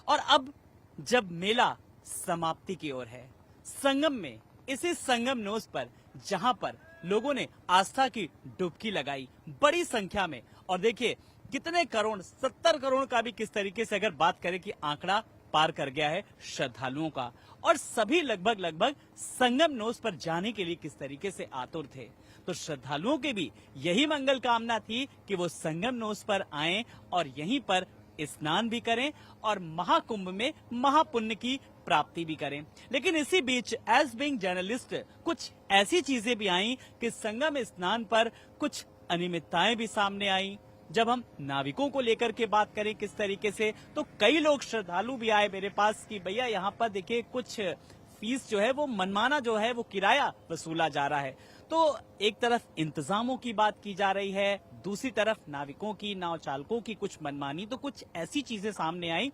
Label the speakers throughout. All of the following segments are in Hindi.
Speaker 1: और अब जब मेला समाप्ति की ओर है, संगम में, इसी संगम नोस पर जहां पर लोगों ने आस्था की डुबकी लगाई बड़ी संख्या में, और देखिए कितने करोड़, 70 करोड़ का भी किस तरीके से अगर बात करें कि आंकड़ा पार कर गया है श्रद्धालुओं का, और सभी लगभग संगम नोस पर जाने के लिए किस तरीके से आतुर थे। तो श्रद्धालुओं के भी यही मंगल कामना थी कि वो संगम नोस पर आएं और यहीं पर स्नान भी करें और महाकुंभ में महापुण्य की प्राप्ति भी करें। लेकिन इसी बीच एज बीइंग जर्नलिस्ट कुछ ऐसी चीजें भी आई कि संगम स्नान पर कुछ अनियमितताएं भी सामने आई। जब हम नाविकों को लेकर के बात करें किस तरीके से, तो कई लोग श्रद्धालु भी आए मेरे पास कि भैया यहाँ पर देखिए कुछ फीस जो है वो मनमाना जो है वो किराया वसूला जा रहा है। तो एक तरफ इंतजामों की बात की जा रही है, दूसरी तरफ नाविकों की, नाव चालकों की कुछ मनमानी, तो कुछ ऐसी चीजें सामने आई।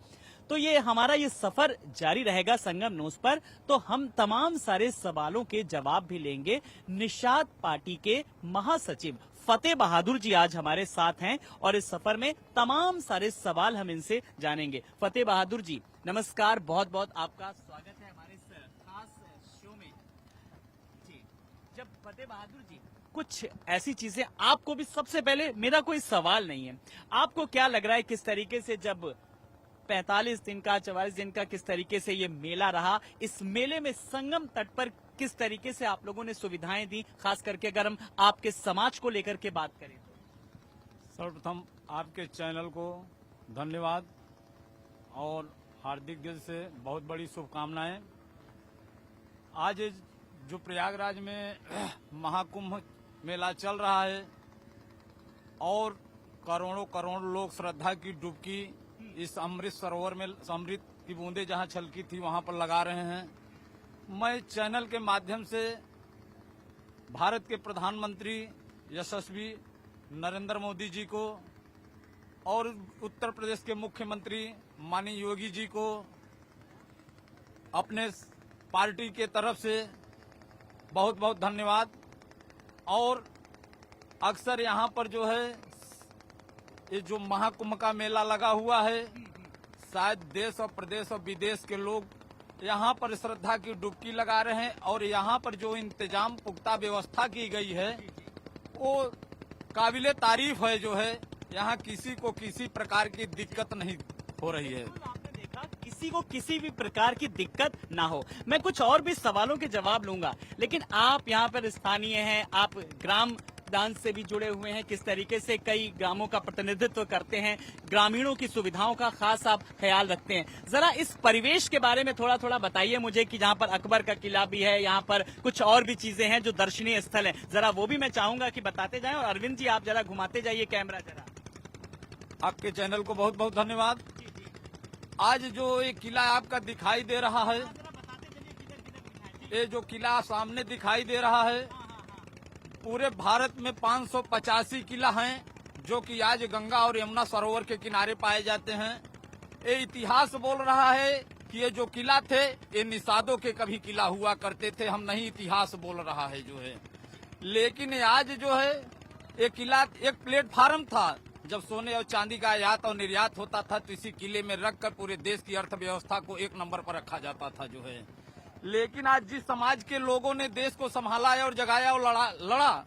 Speaker 1: तो ये हमारा ये सफर जारी रहेगा संगम नोस पर, तो हम तमाम सारे सवालों के जवाब भी लेंगे। निषाद पार्टी के महासचिव फतेह बहादुर जी आज हमारे साथ हैं और इस सफर में तमाम सारे सवाल हम इनसे जानेंगे। फतेह बहादुर जी नमस्कार, बहुत बहुत आपका स्वागत है हमारे इस खास शो में। जी, जब फतेह बहादुर जी कुछ ऐसी चीजें, आपको भी सबसे पहले मेरा कोई सवाल नहीं है, आपको क्या लग रहा है किस तरीके से जब 45 दिन का, 44 दिन का किस तरीके से ये मेला रहा, इस मेले में संगम तट पर किस तरीके से आप लोगों ने सुविधाएं दी, खास करके अगर हम आपके समाज को लेकर के बात करें तो?
Speaker 2: सर्वप्रथम आपके चैनल को धन्यवाद और हार्दिक दिल से बहुत बड़ी शुभकामनाएं। आज जो प्रयागराज में महाकुंभ मेला चल रहा है और करोड़ों लोग श्रद्धा की डुबकी इस अमृत सरोवर में, अमृत की बूंदें जहां छलकी थी वहां पर लगा रहे हैं। मैं चैनल के माध्यम से भारत के प्रधानमंत्री यशस्वी नरेंद्र मोदी जी को और उत्तर प्रदेश के मुख्यमंत्री माननीय योगी जी को अपने पार्टी के तरफ से बहुत बहुत धन्यवाद। और अक्सर यहाँ पर जो है ये जो महाकुंभ का मेला लगा हुआ है, शायद देश और प्रदेश और विदेश के लोग यहाँ पर श्रद्धा की डुबकी लगा रहे हैं और यहाँ पर जो इंतजाम पुख्ता व्यवस्था की गई है वो काबिले तारीफ है। जो है यहाँ किसी को किसी प्रकार की दिक्कत नहीं हो रही है।
Speaker 1: आपने देखा किसी को किसी भी प्रकार की दिक्कत ना हो। मैं कुछ और भी सवालों के जवाब लूंगा, लेकिन आप यहाँ पर स्थानीय हैं, आप ग्राम डांस से भी जुड़े हुए हैं, किस तरीके से कई ग्रामों का प्रतिनिधित्व करते हैं, ग्रामीणों की सुविधाओं का खास आप ख्याल रखते हैं। जरा इस परिवेश के बारे में थोड़ा बताइए मुझे कि जहाँ पर अकबर का किला भी है, यहाँ पर कुछ और भी चीजें हैं जो दर्शनीय स्थल हैं, जरा वो भी मैं चाहूंगा कि बताते जाएं। और अरविंद जी आप जरा घुमाते जाइए कैमरा जरा।
Speaker 2: आपके चैनल को बहुत बहुत धन्यवाद। आज जो ये किला आपका दिखाई दे रहा है, ये जो किला सामने दिखाई दे रहा है, पूरे भारत में 585 किला हैं जो कि आज गंगा और यमुना सरोवर के किनारे पाए जाते हैं। ये इतिहास बोल रहा है कि ये जो किला थे ये निषादों के कभी किला हुआ करते थे, हम नहीं, इतिहास बोल रहा है जो है। लेकिन आज जो है ये किला एक प्लेटफार्म था, जब सोने और चांदी का आयात और निर्यात होता था तो इसी किले में रखकर पूरे देश की अर्थव्यवस्था को एक नंबर पर रखा जाता था जो है। लेकिन आज जिस समाज के लोगों ने देश को संभाला है और जगाया और लड़ा,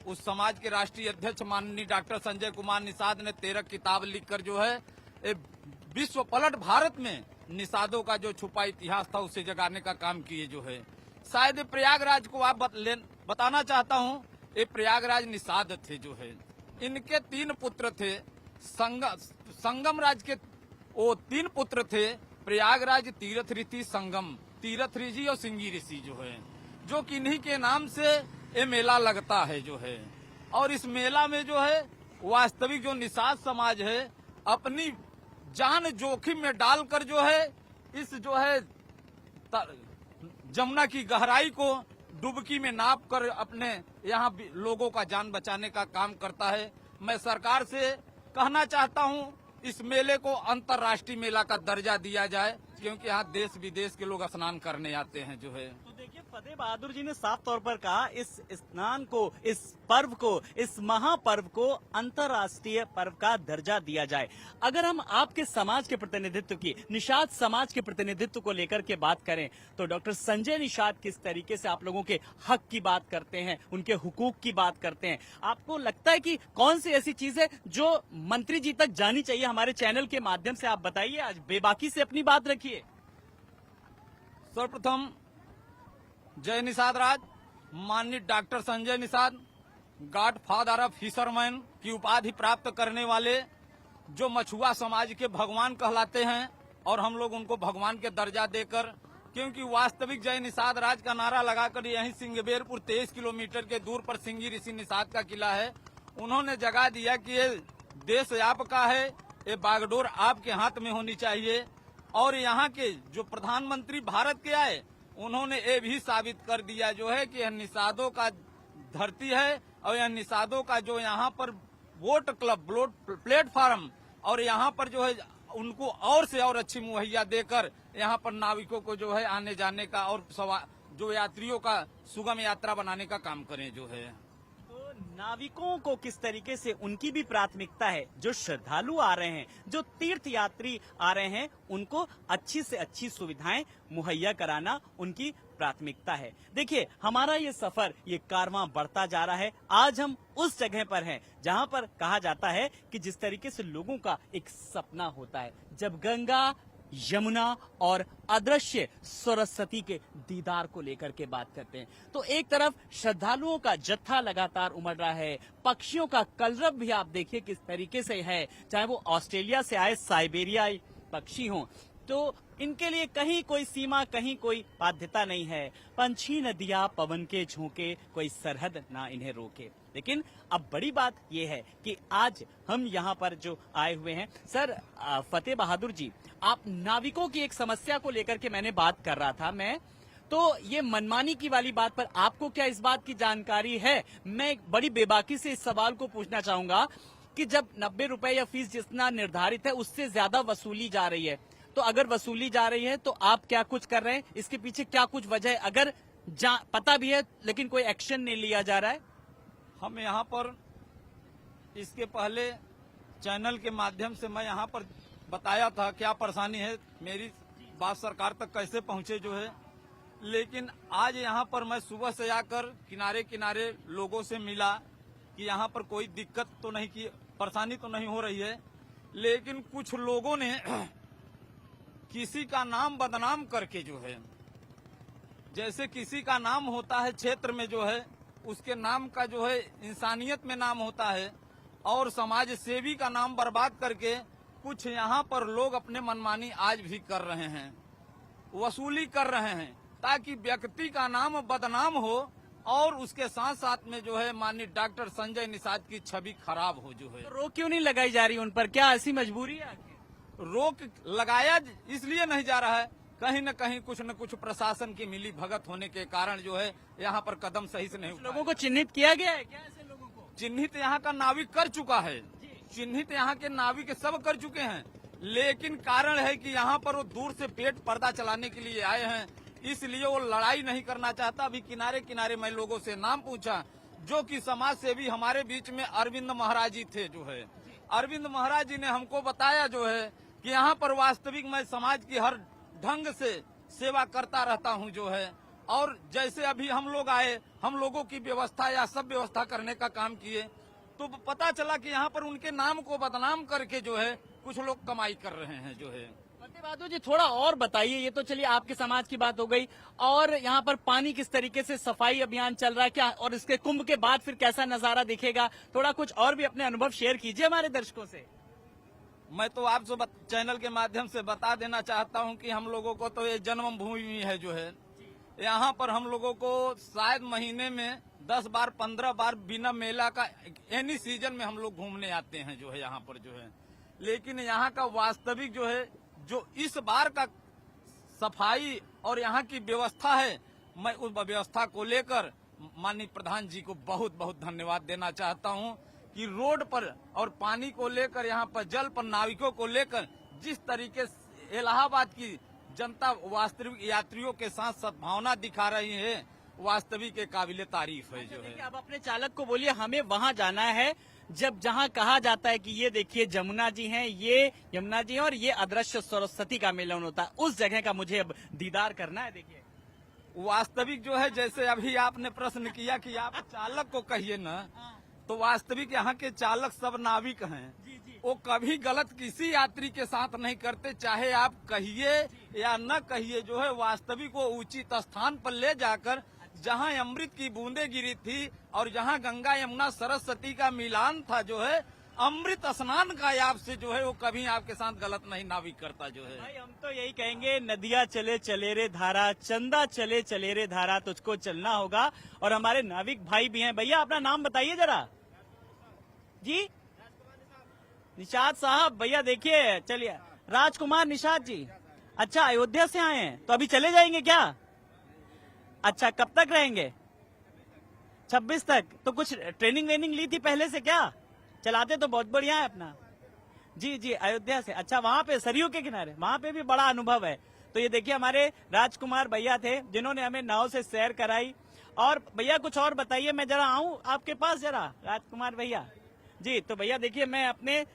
Speaker 2: उस समाज के राष्ट्रीय अध्यक्ष माननीय डॉक्टर संजय कुमार निषाद ने 13 किताब लिखकर जो है विश्व पलट भारत में निषादों का जो छुपा इतिहास था उसे जगाने का काम किए जो है। शायद प्रयागराज को आप बताना चाहता हूँ, ये प्रयागराज निषाद थे जो है। इनके 3 पुत्र थे, संगम राज के वो 3 पुत्र थे, प्रयागराज, तीर्थ ऋषि, संगम, तीर्थ ऋषि और सिंगी ऋषि जो है, जो किन्हीं के नाम से ये मेला लगता है जो है। और इस मेला में जो है वास्तविक जो निषाद समाज है अपनी जान जोखिम में डालकर जो है इस जो है जमुना की गहराई को डुबकी में नाप कर अपने यहाँ लोगों का जान बचाने का काम करता है। मैं सरकार से कहना चाहता हूँ इस मेले को अंतर्राष्ट्रीय मेला का दर्जा दिया जाए, क्योंकि यहाँ देश विदेश के लोग स्नान करने आते हैं जो है।
Speaker 1: तो देखिए फतेह बहादुर जी ने साफ तौर पर कहा इस स्नान को, इस पर्व को, इस महापर्व को अंतर्राष्ट्रीय पर्व का दर्जा दिया जाए। अगर हम आपके समाज के प्रतिनिधित्व की, निषाद समाज के प्रतिनिधित्व को लेकर के बात करें तो डॉक्टर संजय निषाद किस तरीके से आप लोगों के हक की बात करते हैं, उनके हुकूक की बात करते हैं, आपको लगता है कि कौन सी ऐसी चीज है जो मंत्री जी तक जानी चाहिए? हमारे चैनल के माध्यम से आप बताइए, आज बेबाकी से अपनी बात रखिए।
Speaker 2: सर्वप्रथम जय निषाद राज, माननीय doctor Sanjay Nishad, God father of fisherman की उपाधि प्राप्त करने वाले, जो मछुआ समाज के भगवान कहलाते हैं, और हम लोग उनको भगवान के दर्जा देकर, क्योंकि वास्तविक जय निषाद राज का नारा लगाकर यहीं सिंगबेरपुर 23 किलोमीटर के दूर पर सिंगी ऋषि निषाद का किला है। उन्होंने जगा दिया कि ये देश आपका है, ये बागडोर आपके हाथ में होनी चाहिए। और यहाँ के जो प्रधानमंत्री भारत के आए, उन्होंने ये भी साबित कर दिया जो है कि यह निषादों का धरती है, और यह निषादों का जो यहाँ पर वोट क्लब, प्लेटफार्म, और यहाँ पर जो है उनको और से और अच्छी मुहैया देकर यहाँ पर नाविकों को जो है आने जाने का और जो यात्रियों का सुगम यात्रा बनाने का काम करें जो है।
Speaker 1: तो नाविकों को किस तरीके से, उनकी भी प्राथमिकता है, जो श्रद्धालु आ रहे हैं, जो तीर्थ यात्री आ रहे हैं, उनको अच्छी से अच्छी सुविधाएं मुहैया कराना उनकी प्राथमिकता है। देखिए, हमारा ये सफर, ये कारवां बढ़ता जा रहा है। आज हम उस जगह पर हैं जहां पर कहा जाता है कि जिस तरीके से लोगों का एक सपना होता है जब गंगा, यमुना और अदृश्य सरस्वती के दीदार को लेकर के बात करते हैं, तो एक तरफ श्रद्धालुओं का जत्था लगातार उमड़ रहा है, पक्षियों का कलरव भी आप देखिए किस तरीके से है, चाहे वो ऑस्ट्रेलिया से आए साइबेरियाई पक्षी हों, तो इनके लिए कहीं कोई सीमा, कहीं कोई बाध्यता नहीं है। पंछी न दिया पवन के झोंके, कोई सरहद ना इन्हें रोके। लेकिन अब बड़ी बात यह है कि आज हम यहाँ पर जो आए हुए हैं, सर फतेह बहादुर जी, आप नाविकों की एक समस्या को लेकर के मैंने बात कर रहा था मैं, तो ये मनमानी की वाली बात पर आपको क्या इस बात की जानकारी है? मैं बड़ी बेबाकी से इस सवाल को पूछना चाहूंगा कि जब 90 रुपए या फीस जितना निर्धारित है उससे ज्यादा वसूली जा रही है, तो अगर वसूली जा रही है तो आप क्या कुछ कर रहे हैं? इसके पीछे क्या कुछ वजह है? अगर पता भी है लेकिन कोई एक्शन नहीं लिया जा रहा है।
Speaker 2: हम यहाँ पर इसके पहले चैनल के माध्यम से मैं यहाँ पर बताया था क्या परेशानी है, मेरी बात सरकार तक कैसे पहुँचे जो है। लेकिन आज यहाँ पर मैं सुबह से आकर किनारे किनारे लोगों से मिला कि यहाँ पर कोई दिक्कत तो नहीं, की परेशानी तो नहीं हो रही है, लेकिन कुछ लोगों ने किसी का नाम बदनाम करके जो है, जैसे किसी का नाम होता है क्षेत्र में जो है, उसके नाम का जो है इंसानियत में नाम होता है, और समाज सेवी का नाम बर्बाद करके कुछ यहाँ पर लोग अपने मनमानी आज भी कर रहे हैं, वसूली कर रहे हैं, ताकि व्यक्ति का नाम बदनाम हो और उसके साथ साथ में जो है माननीय डॉक्टर संजय निषाद की छवि खराब हो जो है।
Speaker 1: तो रोक क्यों नहीं लगाई जा रही उन पर? क्या ऐसी मजबूरी है?
Speaker 2: रोक लगाया इसलिए नहीं जा रहा है, कहीं न कहीं कुछ न कुछ प्रशासन की मिली भगत होने के कारण जो है यहाँ पर कदम सही से नहीं।
Speaker 1: लोगों को चिन्हित किया गया है क्या? ऐसे लोगों को
Speaker 2: चिन्हित यहाँ का नाविक कर चुका है, चिन्हित यहाँ के नाविक सब कर चुके हैं, लेकिन कारण है कि यहाँ पर वो दूर से पेट पर्दा चलाने के लिए आए हैं, इसलिए वो लड़ाई नहीं करना चाहता। अभी किनारे किनारे मैं लोगों से नाम पूछा, जो कि समाज सेवी हमारे बीच में अरविंद महाराज जी थे जो है, अरविंद महाराज जी ने हमको बताया जो है कि यहाँ पर वास्तविक मैं समाज की हर ढंग से सेवा करता रहता हूँ जो है, और जैसे अभी हम लोग आए, हम लोगों की व्यवस्था या सब व्यवस्था करने का काम किए, तो पता चला कि यहाँ पर उनके नाम को बदनाम करके जो है कुछ लोग कमाई कर रहे हैं जो है।
Speaker 1: फतेह बहादुर जी, थोड़ा और बताइए, ये तो चलिए आपके समाज की बात हो गई, और यहाँ पर पानी किस तरीके से सफाई अभियान चल रहा है क्या, और इसके कुंभ के बाद फिर कैसा नजारा दिखेगा? थोड़ा कुछ और भी अपने अनुभव शेयर कीजिए हमारे दर्शकों से।
Speaker 2: मैं तो आपसे चैनल के माध्यम से बता देना चाहता हूं कि हम लोगों को तो ये जन्मभूमि है जो है, यहाँ पर हम लोगों को शायद महीने में 10 बार 15 बार बिना मेला का एनी सीजन में हम लोग घूमने आते हैं जो है यहाँ पर जो है। लेकिन यहाँ का वास्तविक जो है, जो इस बार का सफाई और यहाँ की व्यवस्था है, मैं उस व्यवस्था को लेकर माननीय प्रधान जी को बहुत बहुत धन्यवाद देना चाहता हूँ कि रोड पर और पानी को लेकर, यहाँ पर जल पर नाविकों को लेकर जिस तरीके से इलाहाबाद की जनता वास्तविक यात्रियों के साथ सद्भावना दिखा रही है, वास्तविक के काबिले तारीफ है जो है।
Speaker 1: देखिए, अब अपने चालक को बोलिए हमें वहां जाना है जब जहां कहा जाता है कि ये देखिए जमुना जी हैं, ये यमुना जी हैं और ये अदृश्य सरस्वती का मिलन होता है, उस जगह का मुझे अब दीदार करना है। देखिए
Speaker 2: वास्तविक जो है, जैसे अभी आपने प्रश्न किया कि आप चालक को कहिए ना, तो वास्तविक यहाँ के चालक सब नाविक हैं। वो कभी गलत किसी यात्री के साथ नहीं करते, चाहे आप कहिए या न कहिए, जो है वास्तविक वो उचित स्थान पर ले जाकर जहाँ अमृत की बूंदे गिरी थी और जहाँ गंगा यमुना सरस्वती का मिलान था, जो है अमृत स्नान का आपसे जो है वो कभी आपके साथ गलत नहीं नाविक करता जो है।
Speaker 1: भाई हम तो यही कहेंगे, नदिया चले चले रे धारा, चंदा चले चले रे धारा, तुझको चलना होगा। और हमारे नाविक भाई भी हैं। भैया अपना नाम बताइए जरा जी। निषाद साहब, भैया देखिए, चलिए राजकुमार निषाद जी, अच्छा अयोध्या से आए हैं, तो अभी चले जाएंगे क्या? अच्छा, कब तक रहेंगे? 26 तक। तो कुछ ट्रेनिंग वेनिंग ली थी पहले से क्या? चलाते तो बहुत बढ़िया है अपना। जी जी, अयोध्या से। अच्छा, वहां पे सरयू के किनारे, वहां पे भी बड़ा अनुभव है। तो ये देखिए हमारे राजकुमार भैया थे जिन्होंने हमें नाव से सैर कराई। और भैया कुछ और बताइए, मैं जरा आऊं आपके पास जरा, राजकुमार भैया जी। तो भैया देखिए, मैं अपने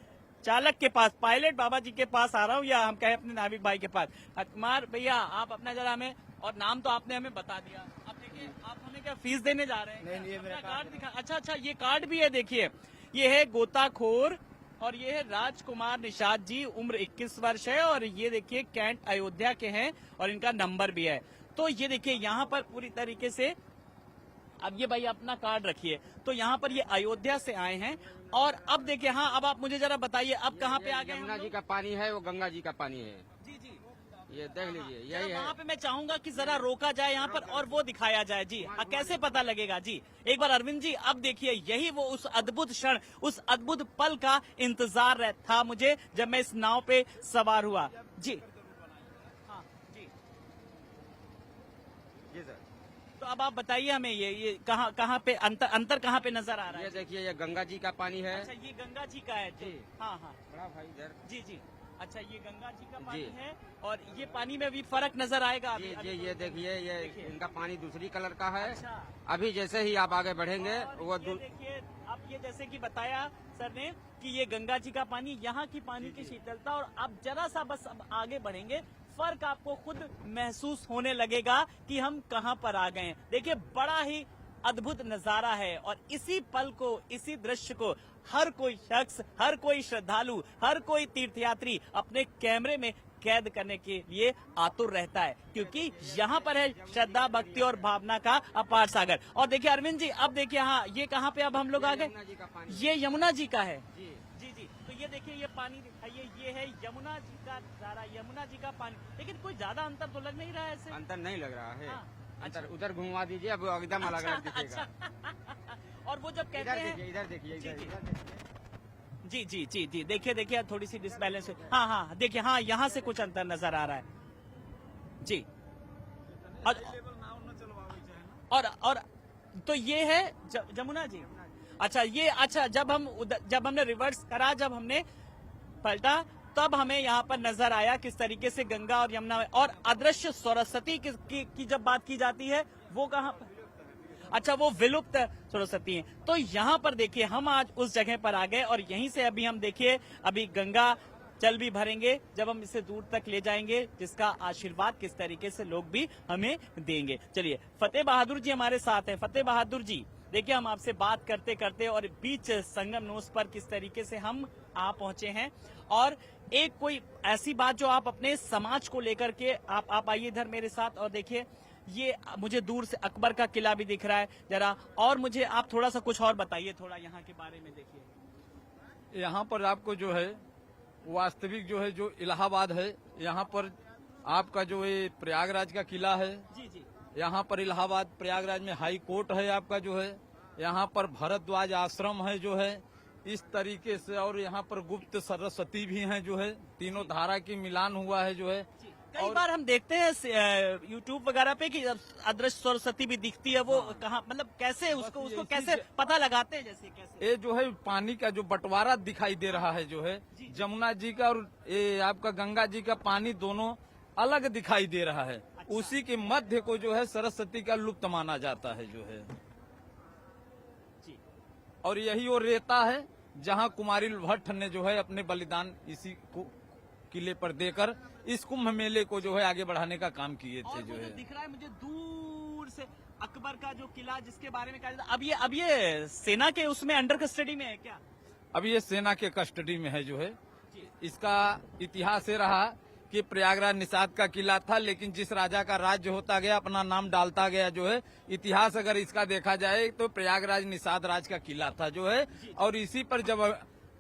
Speaker 1: चालक के पास, पायलट बाबा जी के पास आ रहा हूँ, या हम कहें अपने नाविक भाई के पास। राजकुमार भैया, आप अपना जरा हमें, और नाम तो आपने हमें बता दिया। अब देखिए, आप हमें क्या फीस देने जा रहे हैं?
Speaker 3: नहीं, मेरा
Speaker 1: कार्ड दिखा। अच्छा अच्छा, ये कार्ड भी है। देखिए, ये है गोताखोर और ये है राजकुमार निषाद जी, उम्र 21 वर्ष है और ये देखिए कैंट अयोध्या के हैं और इनका नंबर भी है। तो ये देखिए यहाँ पर पूरी तरीके से, अब ये भाई अपना कार्ड रखिए। तो यहाँ पर ये अयोध्या से आए हैं। और अब देखिए, हाँ अब आप मुझे जरा बताइए, अब कहाँ पे आ गए?
Speaker 3: यमुना जी का पानी है, वो गंगा जी का पानी है।
Speaker 1: जी जी,
Speaker 3: ये देख लीजिए, यही है।
Speaker 1: वहाँ पे मैं चाहूंगा कि जरा रोका जाए यहाँ पर और वो दिखाया जाए जी। कैसे पता लगेगा जी? एक बार अरविंद जी, अब देखिए, यही वो उस अद्भुत क्षण, उस अद्भुत पल का इंतजार था मुझे जब मैं इस नाव पे सवार हुआ। जी हाँ जी
Speaker 3: जी सर।
Speaker 1: तो अब आप बताइए हमें, ये कहाँ पे अंतर कहाँ पे नजर आ रहा
Speaker 3: ये
Speaker 1: है?
Speaker 3: देखिए, ये गंगा जी का पानी है।
Speaker 1: अच्छा, ये गंगा जी का है जी।
Speaker 3: जी।
Speaker 1: हाँ हाँ
Speaker 3: बड़ा भाई इधर।
Speaker 1: जी जी। अच्छा, ये गंगा जी का पानी
Speaker 3: जी।
Speaker 1: है और ये पानी में भी फर्क नजर आएगा अभी?
Speaker 3: जी जी, ये देखिए, ये
Speaker 1: देखिए।
Speaker 3: इनका पानी दूसरी कलर का है।
Speaker 1: अच्छा।
Speaker 3: अभी जैसे ही आप आगे बढ़ेंगे,
Speaker 1: और
Speaker 3: वो
Speaker 1: ये देखिए, अब ये जैसे कि बताया सर ने कि ये गंगा जी का पानी, यहाँ की पानी की शीतलता, और अब जरा सा बस अब आगे बढ़ेंगे, फर्क आपको खुद महसूस होने लगेगा कि हम कहाँ पर आ गए हैं। देखिए, बड़ा ही अद्भुत नजारा है और इसी पल को, इसी दृश्य को हर कोई शख्स, हर कोई श्रद्धालु, हर कोई तीर्थयात्री अपने कैमरे में कैद करने के लिए आतुर रहता है, क्योंकि यहाँ पर है श्रद्धा, भक्ति और भावना का अपार सागर। और देखिए अरविंद जी, अब देखिए, हाँ ये कहाँ पे अब हम लोग आ गए?
Speaker 3: यमुना जी का पानी।
Speaker 1: ये यमुना जी का है।
Speaker 3: जी
Speaker 1: जी जी, तो ये देखिए, ये पानी दिखाइए, ये है यमुना जी का धारा, यमुना जी का पानी। लेकिन कोई ज्यादा अंतर तो लग नहीं रहा है ऐसे।
Speaker 3: अंतर नहीं लग रहा है।
Speaker 1: हाँ,
Speaker 3: अंतर उधर घुमा दीजिए, अब एकदम अलग अलग दिखेगा।
Speaker 1: अच्छा और वो जब कहते
Speaker 3: इधर
Speaker 1: हैं,
Speaker 3: देखिए, इधर देखिए,
Speaker 1: जी,
Speaker 3: इधर
Speaker 1: जी।
Speaker 3: इधर देखिए।
Speaker 1: जी जी जी जी, देखिए देखिए, थोड़ी सी डिसबैलेंस है। हाँ हाँ, देखिए, हाँ यहाँ से कुछ अंतर नजर आ रहा है जी। और तो ये है जमुना जी। अच्छा, ये, अच्छा, जब हमने रिवर्स करा, जब हमने पलटा, तब हमें यहाँ पर नजर आया किस तरीके से गंगा और यमुना में, और अदृश्य सरस्वती की जब बात की जाती है, वो कहाँ पर? अच्छा, वो विलुप्त सरस्वती है। तो यहाँ पर देखिए, हम आज उस जगह पर आ गए और यहीं से अभी हम देखिए, अभी गंगा जल भी भरेंगे जब हम इसे दूर तक ले जाएंगे, जिसका आशीर्वाद किस तरीके से लोग भी हमें देंगे। चलिए, फतेह बहादुर जी हमारे साथ हैं। फतेह बहादुर जी, देखिए, हम आपसे बात करते करते और बीच संगम नोस पर किस तरीके से हम आ पहुंचे हैं, और एक कोई ऐसी बात जो आप अपने समाज को लेकर के, आप आइए इधर मेरे साथ, और देखिए, ये मुझे दूर से अकबर का किला भी दिख रहा है जरा, और मुझे आप थोड़ा सा कुछ और बताइए, थोड़ा यहाँ के बारे में। देखिए,
Speaker 2: यहाँ पर आपको जो है वास्तविक जो है, जो इलाहाबाद है, यहाँ पर आपका जो ये प्रयागराज का किला है।
Speaker 1: जी जी,
Speaker 2: यहाँ पर इलाहाबाद प्रयागराज में हाई कोर्ट है आपका जो है, यहाँ पर भरद्वाज आश्रम है जो है, इस तरीके से, और यहाँ पर गुप्त सरस्वती भी हैं जो है, तीनों धारा की मिलान हुआ है जो है।
Speaker 1: कई बार हम देखते हैं यूट्यूब वगैरह पे कि अदृश्य सरस्वती भी दिखती है, वो कहाँ, मतलब कैसे उसको कैसे पता लगाते हैं, जैसे कैसे?
Speaker 2: ये जो है पानी का जो बंटवारा दिखाई दे रहा है जो है, जमुना जी का और ये आपका गंगा जी का पानी दोनों अलग दिखाई दे रहा है। उसी के मध्य को जो है सरस्वती का लुप्त माना जाता है जो है।
Speaker 1: जी
Speaker 2: और यही वो रेता है जहां कुमारी भट्ट ने जो है अपने बलिदान इसी को किले पर देकर इस कुंभ मेले को जो है आगे बढ़ाने का काम किए थे
Speaker 1: और
Speaker 2: जो
Speaker 1: वो
Speaker 2: है।
Speaker 1: जो दिख रहा है मुझे दूर से अकबर का जो किला जिसके बारे में कहा जाता है, अब ये सेना के उसमें अंडर कस्टडी में है क्या?
Speaker 2: अब ये सेना के कस्टडी में है जो है। इसका इतिहास ये रहा कि प्रयागराज निषाद का किला था, लेकिन जिस राजा का राज्य होता गया अपना नाम डालता गया जो है। इतिहास अगर इसका देखा जाए तो प्रयागराज निषाद राज का किला था जो है। और इसी पर जब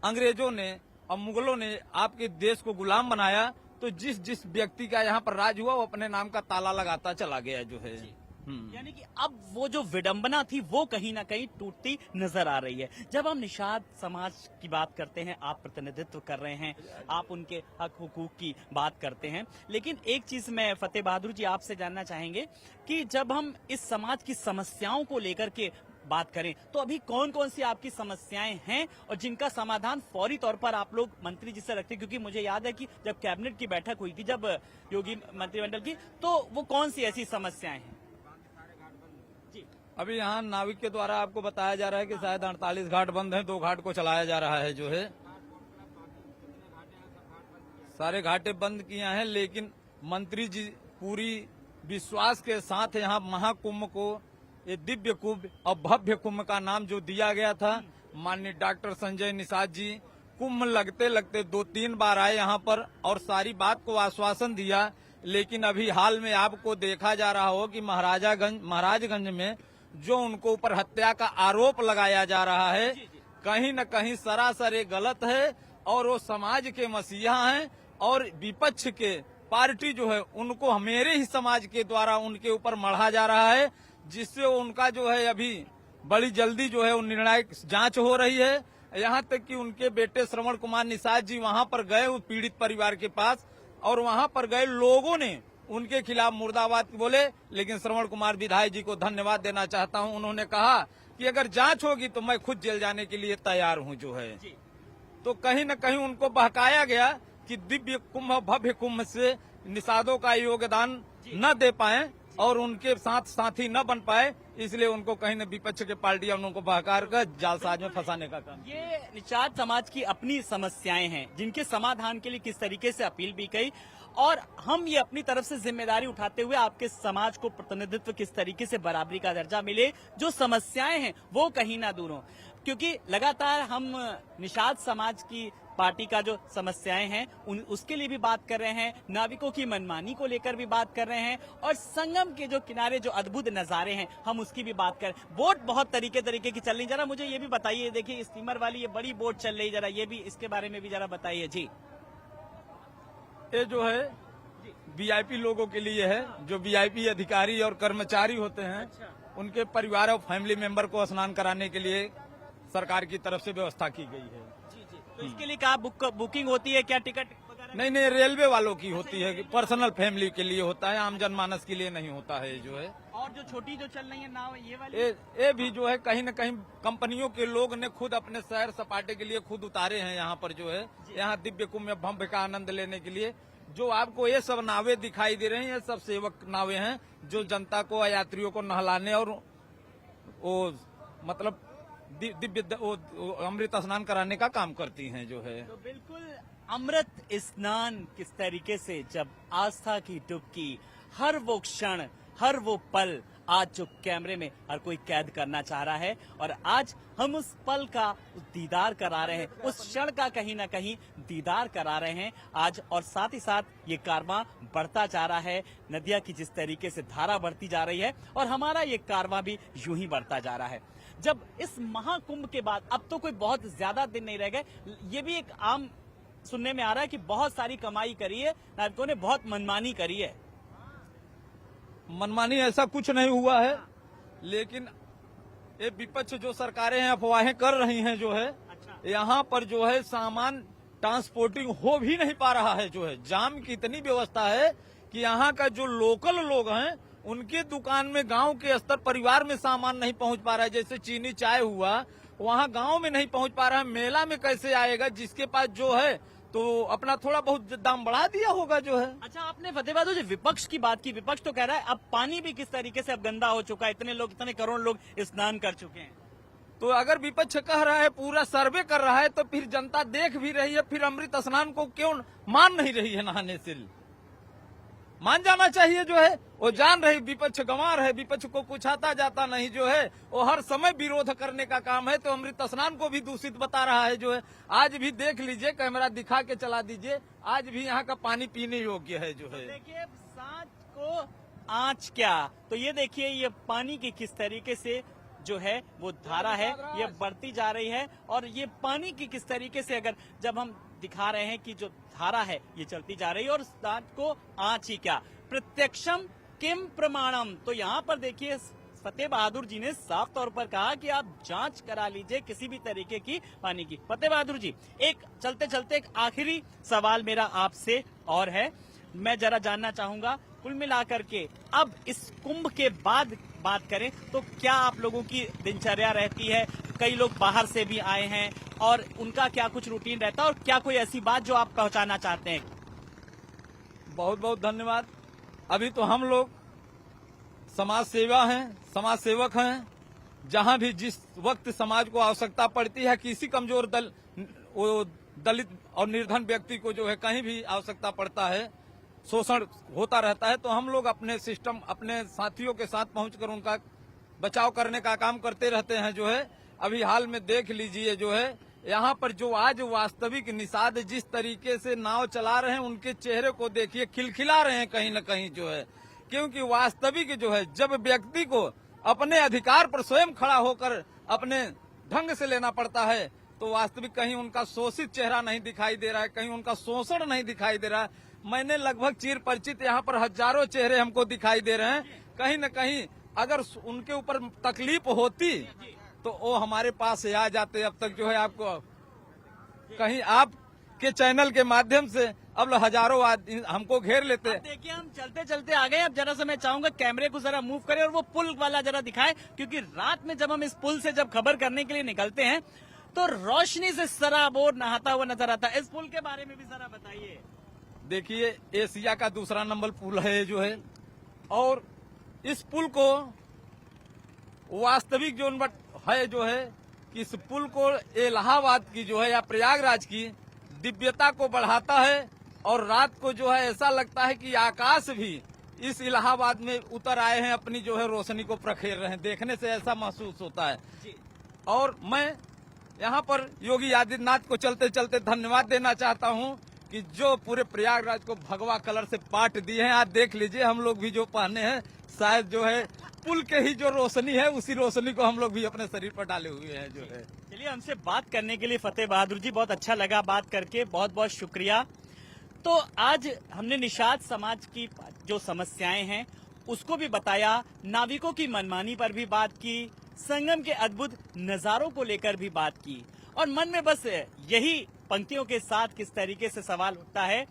Speaker 2: अंग्रेजों ने और मुगलों ने आपके देश को गुलाम बनाया तो जिस जिस व्यक्ति का यहाँ पर राज हुआ वो अपने नाम का ताला लगाता चला गया जो है।
Speaker 1: यानी कि अब वो जो विडंबना थी वो कहीं ना कहीं टूटती नजर आ रही है। जब हम निषाद समाज की बात करते हैं, आप प्रतिनिधित्व कर रहे हैं, आप उनके हक हुकूक की बात करते हैं, लेकिन एक चीज मैं फतेह बहादुर जी आपसे जानना चाहेंगे कि जब हम इस समाज की समस्याओं को लेकर के बात करें तो अभी कौन कौन सी आपकी समस्याएं हैं और जिनका समाधान फौरी तौर पर आप लोग मंत्री जी से रखते हैं? क्योंकि मुझे याद है कि जब कैबिनेट की बैठक हुई थी, जब योगी मंत्रिमंडल की, तो वो कौन सी ऐसी समस्याएं हैं?
Speaker 2: अभी यहाँ नाविक के द्वारा आपको बताया जा रहा है कि शायद 48 घाट बंद हैं, 2 घाट को चलाया जा रहा है जो है। सारे घाटे बंद किए हैं, लेकिन मंत्री जी पूरी विश्वास के साथ यहाँ महाकुंभ को ये दिव्य कुंभ और भव्य कुंभ का नाम जो दिया गया था, माननीय डॉक्टर संजय निषाद जी कुंभ लगते लगते 2-3 बार आए यहाँ पर और सारी बात को आश्वासन दिया। लेकिन अभी हाल में आपको देखा जा रहा हो कि महाराजगंज में जो उनको ऊपर हत्या का आरोप लगाया जा रहा है, कहीं न कहीं सरासर ये गलत है और वो समाज के मसीहा हैं और विपक्ष के पार्टी जो है उनको मेरे ही समाज के द्वारा उनके ऊपर मढ़ा जा रहा है, जिससे उनका जो है अभी बड़ी जल्दी जो है वो निर्णायक जांच हो रही है। यहाँ तक कि उनके बेटे श्रवण कुमार निषाद जी वहाँ पर गए उस पीड़ित परिवार के पास और वहाँ पर गए लोगों ने उनके खिलाफ मुर्दाबाद बोले। लेकिन श्रवण कुमार विधायक जी को धन्यवाद देना चाहता हूँ, उन्होंने कहा कि अगर जांच होगी तो मैं खुद जेल जाने के लिए तैयार हूँ जो है। तो कहीं न कहीं उनको बहकाया गया कि दिव्य कुंभ भव्य कुंभ से निषादों का योगदान न दे पाए और उनके साथ साथी न बन पाए, इसलिए उनको कहीं न विपक्ष के पार्टियां उनको बहकार कर जालसाज में फंसाने का काम।
Speaker 1: ये निषाद समाज की अपनी समस्याएं हैं जिनके समाधान के लिए किस तरीके से अपील भी की और हम ये अपनी तरफ से जिम्मेदारी उठाते हुए आपके समाज को प्रतिनिधित्व किस तरीके से बराबरी का दर्जा मिले, जो समस्याएं हैं वो कहीं ना दूर हों। क्योंकि लगातार हम निषाद समाज की पार्टी का जो समस्याएं हैं उसके लिए भी बात कर रहे हैं, नाविकों की मनमानी को लेकर भी बात कर रहे हैं और संगम के जो किनारे जो अद्भुत नजारे हैं हम उसकी भी बात कर रहे हैं। बोट बहुत तरीके की चल रही, जरा मुझे ये भी बताइए, देखिए स्टीमर वाली ये बड़ी बोट चल रही, जरा ये भी इसके बारे में भी जरा बताइए जी।
Speaker 2: ये जो है वीआईपी लोगों के लिए है, जो वीआईपी अधिकारी और कर्मचारी होते हैं उनके परिवार और फैमिली मेंबर को स्नान कराने के लिए सरकार की तरफ से व्यवस्था की गई है।
Speaker 1: तो इसके लिए क्या बुकिंग होती है क्या, टिकट वगैरह?
Speaker 2: नहीं, रेलवे वालों की होती है, पर्सनल फैमिली के लिए होता है, आम जनमानस के लिए नहीं होता है जो है।
Speaker 1: और जो छोटी जो चल रही है नाव ये वाली,
Speaker 2: ये भी जो है कहीं न कहीं कंपनियों के लोग ने खुद अपने सैर सपाटे के लिए खुद उतारे हैं यहाँ पर जो है, यहाँ दिव्य कुंभ में भव्य का आनंद लेने के लिए। जो आपको ये सब नावें दिखाई दे रही हैं, ये सब सेवक नावें हैं जो जनता को यात्रियों को नहलाने और वो मतलब दिव्य अमृत स्नान कराने का काम करती हैं जो है।
Speaker 1: तो बिल्कुल अमृत स्नान किस तरीके से जब आस्था की डुबकी, हर वो क्षण हर वो पल आज जो कैमरे में हर कोई कैद करना चाह रहा है और आज हम उस पल का दीदार करा रहे हैं, उस क्षण का कहीं ना कहीं दीदार करा रहे हैं आज। और साथ ही साथ ये कारवां बढ़ता जा रहा है, नदिया की जिस तरीके से धारा बढ़ती जा रही है और हमारा ये कारवां भी यूं ही बढ़ता जा रहा है। जब इस महाकुंभ के बाद अब तो कोई बहुत ज्यादा दिन नहीं रह गए, ये भी एक आम सुनने में आ रहा है कि बहुत सारी कमाई करी है नाविकों ने, बहुत मनमानी करी है।
Speaker 2: मनमानी ऐसा कुछ नहीं हुआ है, लेकिन ये विपक्ष जो सरकारें हैं अफवाहें कर रही हैं जो है, यहाँ पर जो है सामान ट्रांसपोर्टिंग हो भी नहीं पा रहा है जो है। जाम की इतनी व्यवस्था है कि यहाँ का जो लोकल लोग हैं उनके दुकान में गांव के स्तर परिवार में सामान नहीं पहुंच पा रहा है। जैसे चीनी चाय हुआ, वहाँ गांव में नहीं पहुंच पा रहा है, मेला में कैसे आएगा? जिसके पास जो है तो अपना थोड़ा बहुत दाम बढ़ा दिया होगा जो है।
Speaker 1: अच्छा, आपने फतेह बहादुर जी विपक्ष की बात की। विपक्ष तो कह रहा है अब पानी भी किस तरीके से अब गंदा हो चुका है, इतने करोड़ लोग स्नान कर चुके हैं।
Speaker 2: तो अगर विपक्ष कह रहा है, पूरा सर्वे कर रहा है, तो फिर जनता देख भी रही है, फिर अमृत स्नान को क्यों मान नहीं रही है नहाने से? मान जाना चाहिए जो है। वो जान रही विपक्ष गंवार है, विपक्ष को पूछाता जाता नहीं जो है, वो हर समय विरोध करने का काम है। तो अमृत स्नान को भी दूषित बता रहा है जो है। आज भी देख लीजिए, कैमरा दिखा के चला दीजिए, आज भी यहाँ का पानी पीने योग्य है जो है।
Speaker 1: देखिए, सांच को आँच क्या, तो ये देखिए ये पानी की किस तरीके से जो है वो धारा है ये बढ़ती जा रही है। और ये पानी की किस तरीके से अगर जब हम दिखा रहे हैं कि जो धारा है ये चलती जा रही है, और सांच को आँच ही क्या, प्रत्यक्षम किम प्रमाणम। तो यहाँ पर देखिए फतेह बहादुर जी ने साफ तौर पर कहा कि आप जांच करा लीजिए किसी भी तरीके की पानी की। फतेह बहादुर जी, एक चलते चलते एक आखिरी सवाल मेरा आपसे और है, मैं जरा जानना चाहूंगा कुल मिलाकर के अब इस कुंभ के बाद बात करें तो क्या आप लोगों की दिनचर्या रहती है? कई लोग बाहर से भी आए हैं और उनका क्या कुछ रूटीन रहता है, और क्या कोई ऐसी बात जो आप पहुंचाना चाहते हैं?
Speaker 2: बहुत बहुत धन्यवाद। अभी तो हम लोग समाज सेवा हैं, समाज सेवक हैं। जहां भी जिस वक्त समाज को आवश्यकता पड़ती है, किसी कमजोर दलित और निर्धन व्यक्ति को जो है कहीं भी आवश्यकता पड़ता है, शोषण होता रहता है, तो हम लोग अपने सिस्टम, अपने साथियों के साथ पहुंचकर उनका बचाव करने का काम करते रहते हैं जो है। अभी हाल में देख लीजिए जो है, यहाँ पर जो आज वास्तविक निषाद जिस तरीके से नाव चला रहे हैं, उनके चेहरे को देखिए, खिलखिला रहे हैं कहीं न कहीं जो है। क्योंकि वास्तविक जो है, जब व्यक्ति को अपने अधिकार पर स्वयं खड़ा होकर अपने ढंग से लेना पड़ता है, तो वास्तविक कहीं उनका शोषित चेहरा नहीं दिखाई दे रहा है, कहीं उनका शोषण नहीं दिखाई दे रहा है। मैंने लगभग चिर परिचित यहाँ पर हजारों चेहरे हमको दिखाई दे रहे हैं। कहीं न कहीं अगर उनके ऊपर तकलीफ होती तो वो हमारे पास से आ जाते। अब तक जो है आपको कहीं आप के चैनल के माध्यम से अब हजारों हमको घेर लेते।
Speaker 1: देखिए, हम चलते चलते आ गए। अब जरा सा मैं चाहूंगा कैमरे को जरा मूव करें और वो पुल वाला जरा दिखाए, क्योंकि रात में जब हम इस पुल से जब खबर करने के लिए निकलते हैं तो रोशनी से सराबोर नहाता हुआ नजर आता है। इस पुल के बारे में भी जरा बताइए।
Speaker 2: देखिए, एशिया का दूसरा नंबर पुल है जो है, और इस पुल को वास्तविक जो है जो है, इस पुल को इलाहाबाद की जो है या प्रयागराज की दिव्यता को बढ़ाता है। और रात को जो है ऐसा लगता है कि आकाश भी इस इलाहाबाद में उतर आए हैं, अपनी जो है रोशनी को प्रखेर रहे हैं। देखने से ऐसा महसूस होता है। और मैं यहाँ पर योगी आदित्यनाथ को चलते चलते धन्यवाद देना चाहता हूँ कि जो पूरे प्रयागराज को भगवा कलर से पाट दिए हैं। आज देख लीजिए, हम लोग भी जो पहने हैं, शायद जो है पुल के ही जो रोशनी है, उसी रोशनी को हम लोग भी अपने शरीर पर डाले हुए हैं जो है।
Speaker 1: चलिए, हमसे बात करने के लिए फतेह बहादुर जी बहुत अच्छा लगा बात करके, बहुत बहुत शुक्रिया। तो आज हमने निषाद समाज की जो समस्याएं हैं उसको भी बताया, नाविकों की मनमानी पर भी बात की, संगम के अद्भुत नजारों को लेकर भी बात की, और मन में बस यही पंक्तियों के साथ किस तरीके से सवाल उठता है,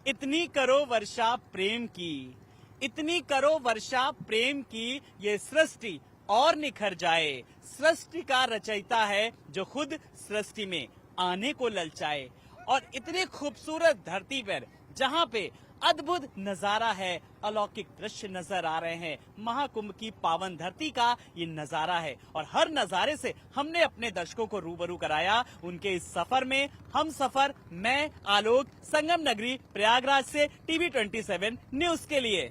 Speaker 1: इतनी करो वर्षा प्रेम की, इतनी करो वर्षा प्रेम की, ये सृष्टि और निखर जाए। सृष्टि का रचयिता है जो खुद सृष्टि में आने को ललचाए। और इतनी खूबसूरत धरती पर जहाँ पे अद्भुत नजारा है, अलौकिक दृश्य नजर आ रहे हैं, महाकुंभ की पावन धरती का ये नजारा है। और हर नजारे से हमने अपने दर्शकों को रूबरू कराया उनके इस सफर में। हम सफर, मैं आलोक, संगम नगरी प्रयागराज से टीवी 27 न्यूज के लिए।